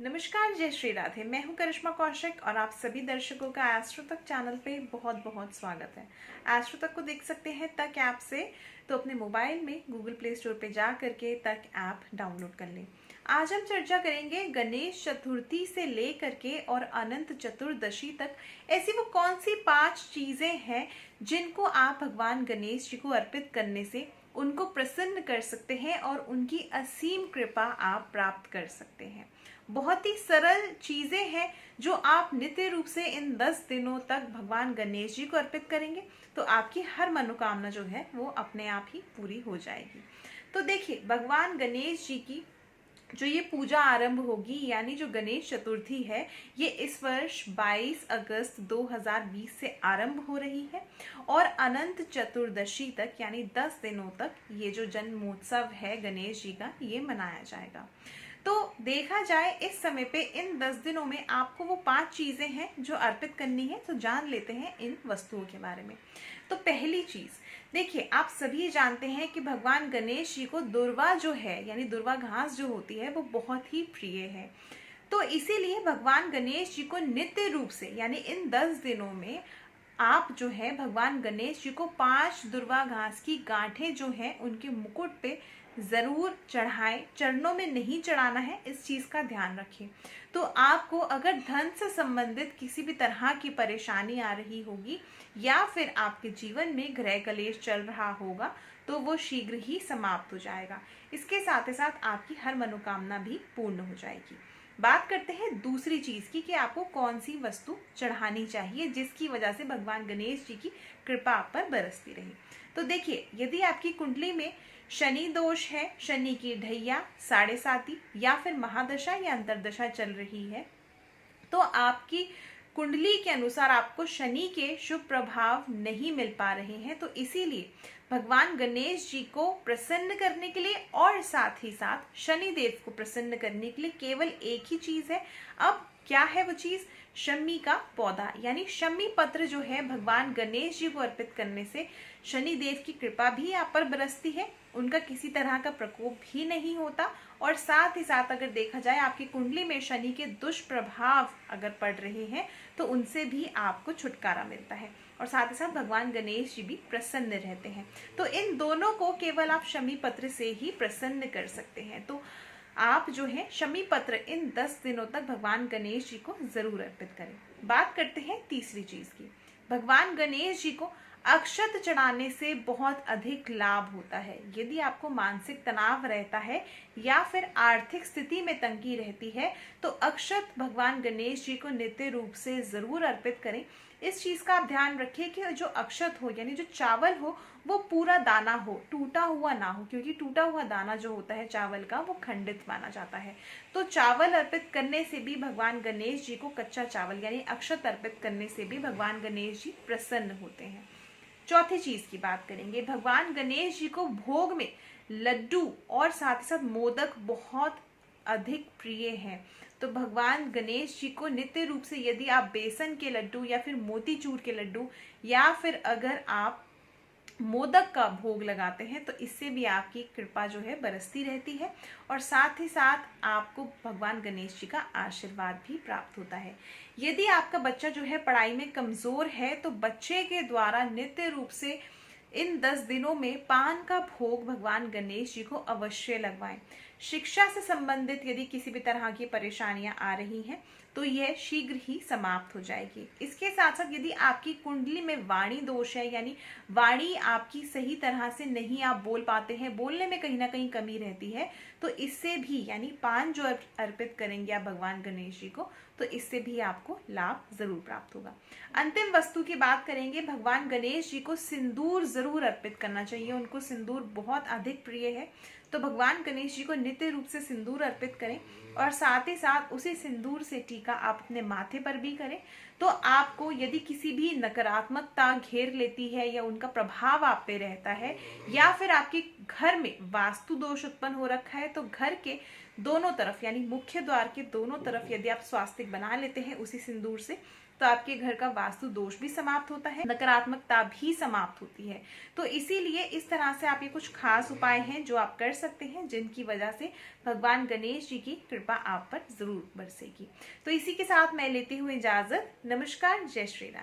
नमस्कार, जय श्री राधे। मैं हूं करिश्मा कौशिक और आप सभी दर्शकों का एस्ट्रो तक चैनल पे बहुत बहुत स्वागत है। एस्ट्रो तक को देख सकते हैं तक ऐप से, तो अपने मोबाइल में गूगल प्ले स्टोर पे जा करके तक ऐप डाउनलोड कर लें। आज हम चर्चा करेंगे गणेश चतुर्थी से लेकर के और अनंत चतुर्दशी तक ऐसी वो कौन सी 5 चीजें हैं जिनको आप भगवान गणेश जी को अर्पित करने से उनको प्रसन्न कर सकते हैं और उनकी असीम कृपा आप प्राप्त कर सकते हैं। बहुत ही सरल चीजें हैं जो आप नित्य रूप से इन 10 दिनों तक भगवान गणेश जी को अर्पित करेंगे तो आपकी हर मनोकामना जो है वो अपने आप ही पूरी हो जाएगी। तो देखिए, भगवान गणेश जी की जो ये पूजा आरंभ होगी यानी जो गणेश चतुर्थी है, ये इस वर्ष 22 अगस्त 2020 से आरंभ हो रही है और अनंत चतुर्दशी तक यानी 10 दिनों तक ये जो जन्मोत्सव है गणेश जी का, ये मनाया जाएगा। तो देखा जाए इस समय पे इन 10 दिनों में आपको वो 5 चीजें हैं जो अर्पित करनी है। तो जान लेते हैं इन वस्तुओं के बारे में। तो पहली चीज देखिए, आप सभी जानते हैं कि भगवान गणेश जी को दुर्वा जो है यानी दुर्वा घास जो होती है वो बहुत ही प्रिय है। तो इसीलिए भगवान गणेश जी को नित्य रूप से यानी इन 10 दिनों में आप जो है भगवान गणेश जी को 5 दुर्वा घास की गांठें जो है उनके मुकुट पे जरूर चढ़ाएं। चरणों में नहीं चढ़ाना है, इस चीज का ध्यान रखें। तो आपको अगर धन से संबंधित किसी भी तरह की परेशानी आ रही होगी या फिर आपके जीवन में ग्रह कलेश चल रहा होगा तो वो शीघ्र ही समाप्त हो जाएगा। इसके साथ ही साथ आपकी हर मनोकामना भी पूर्ण हो जाएगी। बात करते हैं दूसरी चीज की कि आपको कौन सी वस्तु चढ़ानी चाहिए जिसकी वजह से भगवान गणेश जी की कृपा आप पर बरसती रहे। तो देखिए, यदि आपकी कुंडली में शनि दोष है, शनि की ढैया, 7.5 या फिर महादशा या अंतरदशा चल रही है, तो आपकी कुंडली के अनुसार आपको शनि के शुभ प्रभाव नहीं मिल पा रहे हैं। तो इसीलिए भगवान गणेश जी को प्रसन्न करने के लिए और साथ ही साथ शनि देव को प्रसन्न करने के लिए केवल एक ही चीज है। अब क्या है वो चीज? शमी का पौधा यानी शमी पत्र जो है भगवान गणेश जी को अर्पित करने से शनि देव की कृपा भी आप पर बरसती है, उनका किसी तरह का प्रकोप भी नहीं होता और साथ ही साथ अगर देखा जाए आपकी कुंडली में शनि के दुष्प्रभाव अगर पड़ रहे हैं तो उनसे भी आपको छुटकारा मिलता है और साथ ही साथ भगवान गणेश जी भी प्रसन्न रहते हैं। तो इन दोनों को केवल आप शमी पत्र से ही प्रसन्न कर सकते हैं। तो आप जो है शमी पत्र इन 10 दिनों तक भगवान गणेश जी को जरूर अर्पित करें। बात करते हैं तीसरी चीज की। भगवान गणेश जी को अक्षत चढ़ाने से बहुत अधिक लाभ होता है। यदि आपको मानसिक तनाव रहता है या फिर आर्थिक स्थिति में तंगी रहती है तो अक्षत भगवान गणेश जी को नित्य रूप से जरूर अर्पित करें। इस चीज का आप ध्यान रखिए कि जो अक्षत हो यानी जो चावल हो वो पूरा दाना हो, टूटा हुआ ना हो, क्योंकि टूटा हुआ दाना जो होता है चावल का वो खंडित माना जाता है। तो चावल अर्पित करने से भी भगवान गणेश जी को, कच्चा चावल यानी अक्षत अर्पित करने से भी भगवान गणेश जी प्रसन्न होते हैं। चौथी चीज की बात करेंगे। भगवान गणेश जी को भोग में लड्डू और साथ ही साथ मोदक बहुत अधिक प्रिय हैं। तो भगवान गणेश जी को नित्य रूप से यदि आप बेसन के लड्डू या फिर मोतीचूर के लड्डू या फिर अगर आप मोदक का भोग लगाते हैं तो इससे भी आपकी कृपा जो है बरसती रहती है और साथ ही साथ आपको भगवान गणेश जी का आशीर्वाद भी प्राप्त होता है। यदि आपका बच्चा जो है पढ़ाई में कमजोर है तो बच्चे के द्वारा नित्य रूप से इन 10 दिनों में पान का भोग भगवान गणेश जी को अवश्य लगवाएं। शिक्षा से संबंधित यदि किसी भी तरह की परेशानियां आ रही हैं तो यह शीघ्र ही समाप्त हो जाएगी। इसके साथ साथ यदि आपकी कुंडली में वाणी दोष है यानी वाणी आपकी सही तरह से नहीं आप बोल पाते हैं, बोलने में कहीं ना कहीं कमी रहती है, तो इससे भी यानी पान जो अर्पित करेंगे आप भगवान गणेश जी को तो इससे भी आपको लाभ जरूर प्राप्त होगा। अंतिम वस्तु की बात करेंगे। भगवान गणेश जी को सिंदूर जरूर अर्पित करना चाहिए, उनको सिंदूर बहुत अधिक प्रिय है। तो भगवान गणेश जी को नित्य रूप से सिंदूर अर्पित करें और साथ ही साथ उसी सिंदूर से टीका आप अपने माथे पर भी करें। तो आपको यदि किसी भी नकारात्मकता घेर लेती है या उनका प्रभाव आप पे रहता है या फिर आपके घर में वास्तु दोष उत्पन्न हो रखा है तो घर के दोनों तरफ यानी मुख्य द्वार के दोनों तरफ यदि आप स्वास्तिक बना लेते हैं उसी सिंदूर से, तो आपके घर का वास्तु दोष भी समाप्त होता है, नकारात्मकता भी समाप्त होती है। तो इसीलिए इस तरह से आप ये कुछ खास उपाय हैं जो आप कर सकते हैं, जिनकी वजह से भगवान गणेश जी की कृपा आप पर जरूर बरसेगी। तो इसी के साथ मैं लेती हूँ इजाजत। नमस्कार, जय श्री राम।